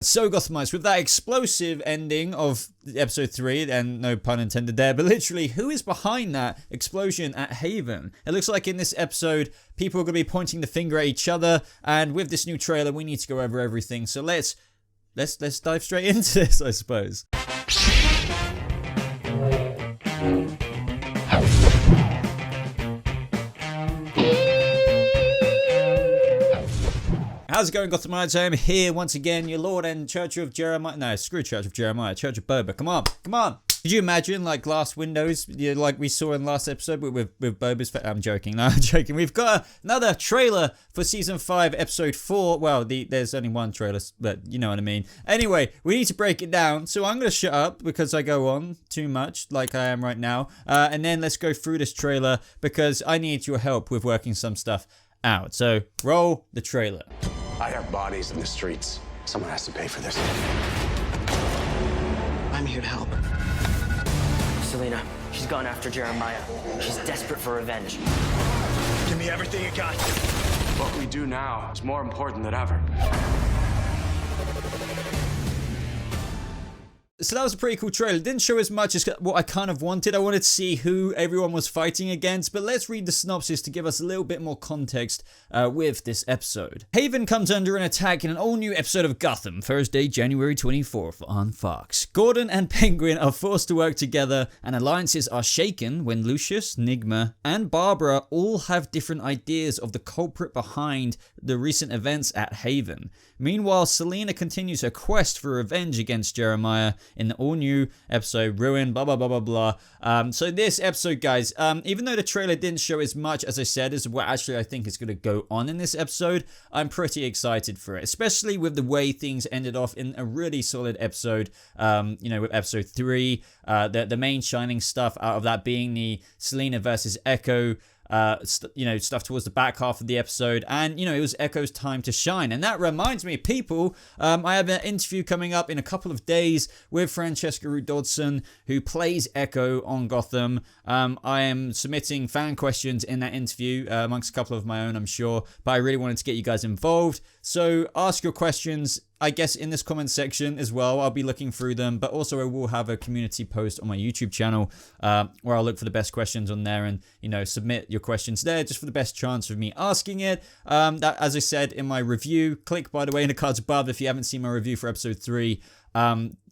So Gothamites, with that explosive ending of episode 3, and no pun intended there, but literally, who is behind that explosion at Haven? It looks like in this episode, people are going to be pointing the finger at each other, and with this new trailer, we need to go over everything. So let's dive straight into this, I suppose. How's it going, Gothamites? I am here once again, your Lord and Church of Jeremiah. No, screw Church of Jeremiah, Church of Boba. Come on. Could you imagine, like, glass windows, like we saw in last episode with Boba's face? I'm joking. No, I'm joking. We've got another trailer for Season 5, Episode 4. Well, there's only one trailer, but you know what I mean. Anyway, we need to break it down, so I'm going to shut up because I go on too much, like I am right now. And then let's go through this trailer because I need your help with working some stuff out. So, roll the trailer. I have bodies in the streets. Someone has to pay for this. I'm here to help. Selina, she's gone after Jeremiah. She's desperate for revenge. Give me everything you got. What we do now is more important than ever. So that was a pretty cool trailer. It didn't show as much as what I kind of wanted. I wanted to see who everyone was fighting against, but let's read the synopsis to give us a little bit more context with this episode. Haven comes under an attack in an all-new episode of Gotham, Thursday, January 24th on Fox. Gordon and Penguin are forced to work together, and alliances are shaken when Lucius, Nigma, and Barbara all have different ideas of the culprit behind the recent events at Haven. Meanwhile, Selina continues her quest for revenge against Jeremiah in the all-new episode Ruin, blah, blah, blah, blah, blah. So this episode, guys, even though the trailer didn't show as much, as I said, as what actually I think is going to go on in this episode, I'm pretty excited for it, especially with the way things ended off in a really solid episode, with episode 3, the main shining stuff out of that being the Selina versus Echo stuff towards the back half of the episode, and it was Echo's time to shine. And that reminds me, people, I have an interview coming up in a couple of days with Francesca Root Dodson, who plays Echo on Gotham. I am submitting fan questions in that interview, amongst a couple of my own, I'm sure, but I really wanted to get you guys involved. So ask your questions, I guess, in this comment section as well. I'll be looking through them, but also I will have a community post on my YouTube channel where I'll look for the best questions on there and, submit your questions there just for the best chance of me asking it. That, as I said in my review, click, by the way, in the cards above if you haven't seen my review for episode 3.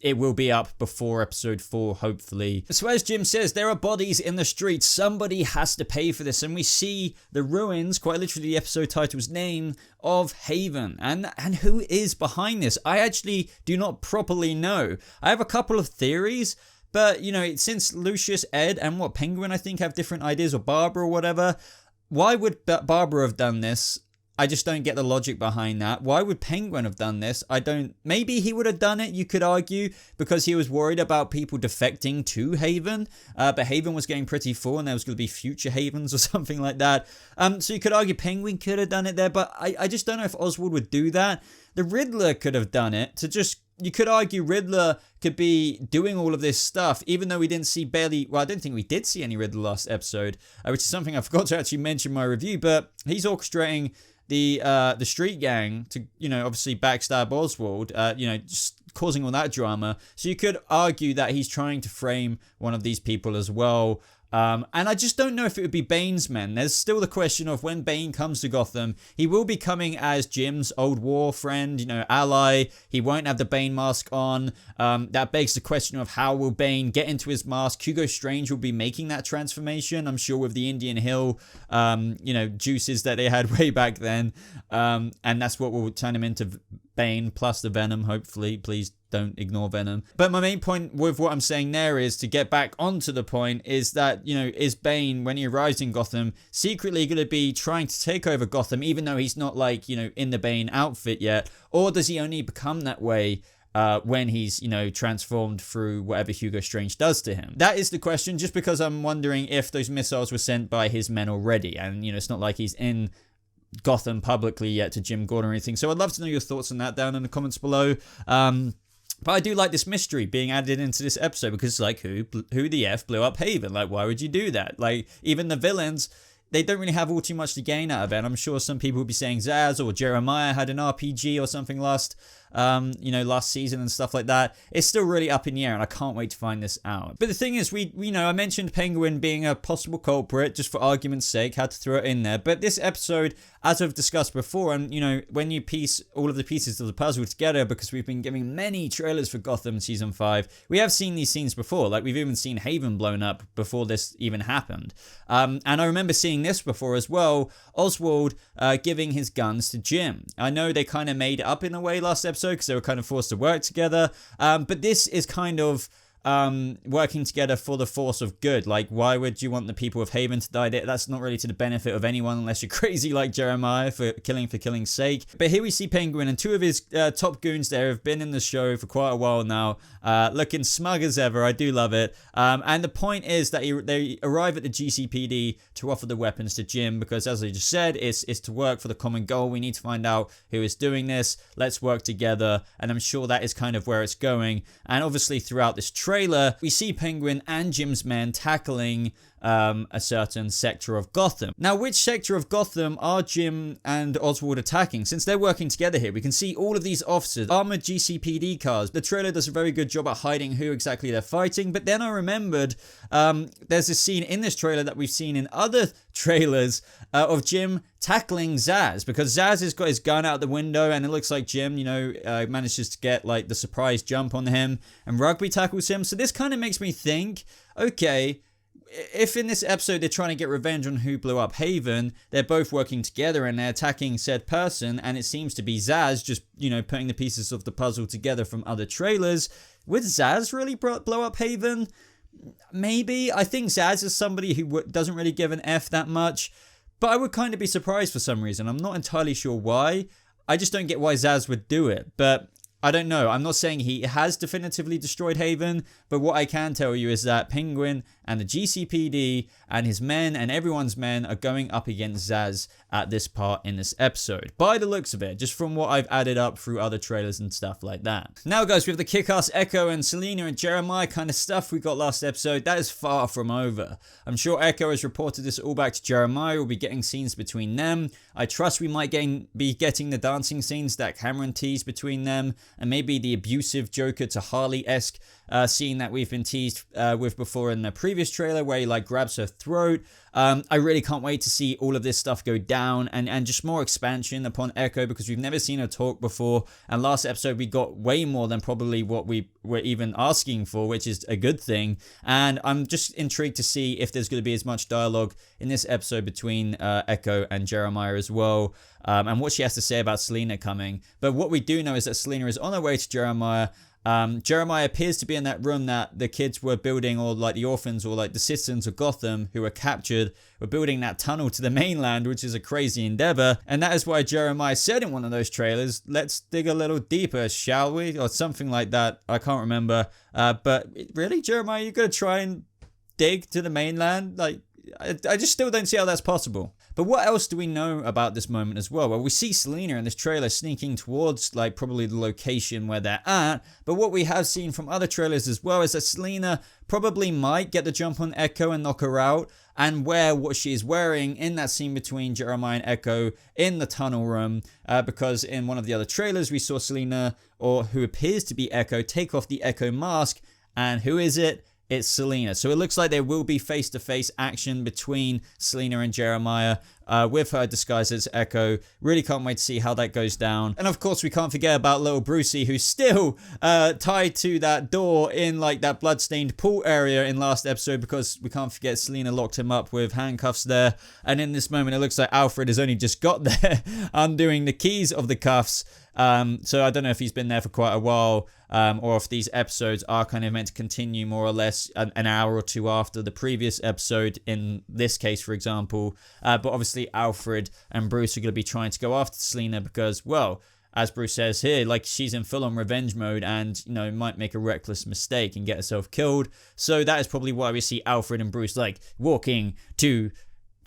It will be up before episode 4, hopefully. So as Jim says, there are bodies in the streets. Somebody has to pay for this. And we see the ruins, quite literally the episode title's name, of Haven. And who is behind this? I actually do not properly know. I have a couple of theories. But, since Lucius, Ed, and Penguin, I think, have different ideas, or Barbara or whatever, why would Barbara have done this? I just don't get the logic behind that. Why would Penguin have done this? Maybe he would have done it, you could argue, because he was worried about people defecting to Haven. But Haven was getting pretty full and there was going to be future Havens or something like that. So you could argue Penguin could have done it there, but I just don't know if Oswald would do that. The Riddler could have done it you could argue Riddler could be doing all of this stuff, even though we didn't see barely, well, I don't think we did see any Riddler last episode, which is something I forgot to actually mention in my review, but he's orchestrating the street gang to, obviously backstab Oswald, just causing all that drama. So you could argue that he's trying to frame one of these people as well. And I just don't know if it would be Bane's men. There's still the question of when Bane comes to Gotham, he will be coming as Jim's old war friend, ally. He won't have the Bane mask on. That begs the question of how will Bane get into his mask? Hugo Strange will be making that transformation, I'm sure, with the Indian Hill, juices that they had way back then. And that's what will turn him into Bane plus the Venom, hopefully. Please don't ignore Venom. But my main point with what I'm saying there is, to get back onto the point, is that, is Bane, when he arrives in Gotham, secretly going to be trying to take over Gotham, even though he's not, in the Bane outfit yet? Or does he only become that way when he's, transformed through whatever Hugo Strange does to him? That is the question, just because I'm wondering if those missiles were sent by his men already. And, it's not like he's in Gotham publicly yet to Jim Gordon or anything. So I'd love to know your thoughts on that down in the comments below. But I do like this mystery being added into this episode, because who the F blew up Haven? Why would you do that? Even the villains, they don't really have all too much to gain out of it. And I'm sure some people will be saying Zaz or Jeremiah had an RPG or something last last season and stuff like that. It's still really up in the air, and I can't wait to find this out. But the thing is, I mentioned Penguin being a possible culprit, just for argument's sake, had to throw it in there. But this episode, as I've discussed before, and when you piece all of the pieces of the puzzle together, because we've been giving many trailers for Gotham season 5, we have seen these scenes before. Like, we've even seen Haven blown up before this even happened. And I remember seeing this before as well, Oswald giving his guns to Jim. I know they kind of made it up in a way last episode because they were kind of forced to work together, but this is kind of working together for the force of good. Like, why would you want the people of Haven to die? That's not really to the benefit of anyone unless you're crazy like Jeremiah for killing's sake. But here we see Penguin and two of his top goons there have been in the show for quite a while now, looking smug as ever. I do love it. And the point is that they arrive at the GCPD to offer the weapons to Jim because, as I just said, it's to work for the common goal. We need to find out who is doing this. Let's work together. And I'm sure that is kind of where it's going. And obviously throughout this trailer, we see Penguin and Jim's men tackling a certain sector of Gotham. Now, which sector of Gotham are Jim and Oswald attacking? Since they're working together here, we can see all of these officers, armored GCPD cars. The trailer does a very good job at hiding who exactly they're fighting, but then I remembered there's a scene in this trailer that we've seen in other trailers of Jim tackling Zsasz, because Zsasz has got his gun out the window and it looks like Jim, manages to get like the surprise jump on him and Rugby tackles him. So this kind of makes me think, okay, if in this episode they're trying to get revenge on who blew up Haven, they're both working together and they're attacking said person, and it seems to be Zsasz just, putting the pieces of the puzzle together from other trailers. Would Zsasz really blow up Haven? Maybe. I think Zsasz is somebody who doesn't really give an F that much, but I would kind of be surprised for some reason. I'm not entirely sure why. I just don't get why Zsasz would do it, but I don't know. I'm not saying he has definitively destroyed Haven, but what I can tell you is that Penguin and the GCPD and his men and everyone's men are going up against Zsasz at this part in this episode. By the looks of it, just from what I've added up through other trailers and stuff like that. Now guys, with the kick-ass Echo and Selina and Jeremiah kind of stuff we got last episode, that is far from over. I'm sure Echo has reported this all back to Jeremiah. We'll be getting scenes between them. I trust we might be getting the dancing scenes that Cameron teased between them, and maybe the abusive Joker to Harley-esque scene that we've been teased with before in the previous trailer where he like grabs her throat. I really can't wait to see all of this stuff go down and just more expansion upon Echo, because we've never seen her talk before, and last episode we got way more than probably what we were even asking for, which is a good thing. And I'm just intrigued to see if there's going to be as much dialogue in this episode between Echo and Jeremiah as well, and what she has to say about Selina coming. But what we do know is that Selina is on her way to Jeremiah. Jeremiah appears to be in that room that the kids were building, or like the orphans or like the citizens of Gotham who were captured were building that tunnel to the mainland, which is a crazy endeavor. And that is why Jeremiah said in one of those trailers, let's dig a little deeper, shall we? Or something like that. I can't remember. But really, Jeremiah, you're going to try and dig to the mainland? Like, I just still don't see how that's possible. But what else do we know about this moment as well? Well, we see Selina in this trailer sneaking towards like probably the location where they're at. But what we have seen from other trailers as well is that Selina probably might get the jump on Echo and knock her out, and wear what she is wearing in that scene between Jeremiah and Echo in the tunnel room. Because in one of the other trailers we saw Selina, or who appears to be Echo, take off the Echo mask. And who is it? It's Selina. So it looks like there will be face-to-face action between Selina and Jeremiah with her disguised as Echo. Really can't wait to see how that goes down. And of course, we can't forget about little Brucey, who's still tied to that door in like that bloodstained pool area in last episode, because we can't forget Selina locked him up with handcuffs there. And in this moment, it looks like Alfred has only just got there undoing the keys of the cuffs. So I don't know if he's been there for quite a while, or if these episodes are kind of meant to continue more or less an hour or two after the previous episode in this case, for example. But obviously Alfred and Bruce are going to be trying to go after Selina because, well, as Bruce says here, like she's in full-on revenge mode and, might make a reckless mistake and get herself killed. So that is probably why we see Alfred and Bruce like walking to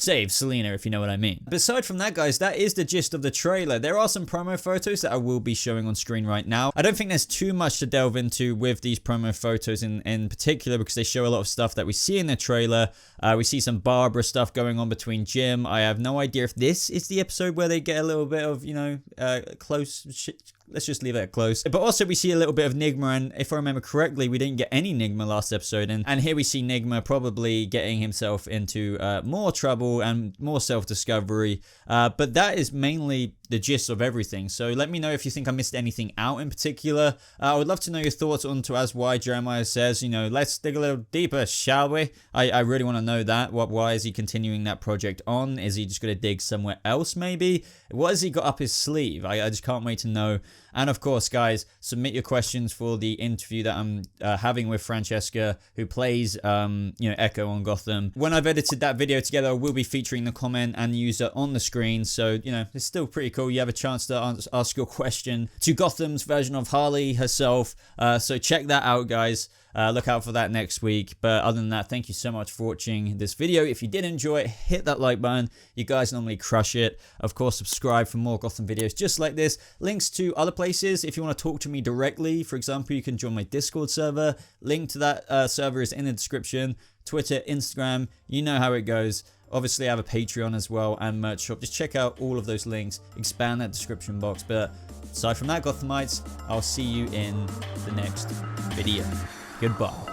save Selina, if you know what I mean. But aside from that, guys, that is the gist of the trailer. There are some promo photos that I will be showing on screen right now. I don't think there's too much to delve into with these promo photos in particular, because they show a lot of stuff that we see in the trailer. We see some Barbara stuff going on between Jim. I have no idea if this is the episode where they get a little bit of, close let's just leave it close. But also we see a little bit of Nigma, and if I remember correctly, we didn't get any Nigma last episode, and here we see Nigma probably getting himself into more trouble and more self-discovery, but that is mainly the gist of everything. So let me know if you think I missed anything out in particular. I would love to know your thoughts on to as why Jeremiah says, you know, let's dig a little deeper, shall we? I really want to know that. Why is he continuing that project on? Is he just going to dig somewhere else maybe? What has he got up his sleeve? I just can't wait to know. And of course, guys, submit your questions for the interview that I'm having with Francesca, who plays, Echo on Gotham. When I've edited that video together, I will be featuring the comment and user on the screen. So, it's still pretty cool. You have a chance to ask your question to Gotham's version of Harley herself. So check that out, guys. Look out for that next week. But other than that, thank you so much for watching this video. If you did enjoy it, hit that like button. You guys normally crush it. Of course, subscribe for more Gotham videos just like this. Links to other places if you want to talk to me directly. For example, you can join my Discord server. Link to that server is in the description. Twitter, Instagram, you know how it goes. Obviously, I have a Patreon as well and merch shop. Just check out all of those links. Expand that description box. But aside from that, Gothamites, I'll see you in the next video. Goodbye.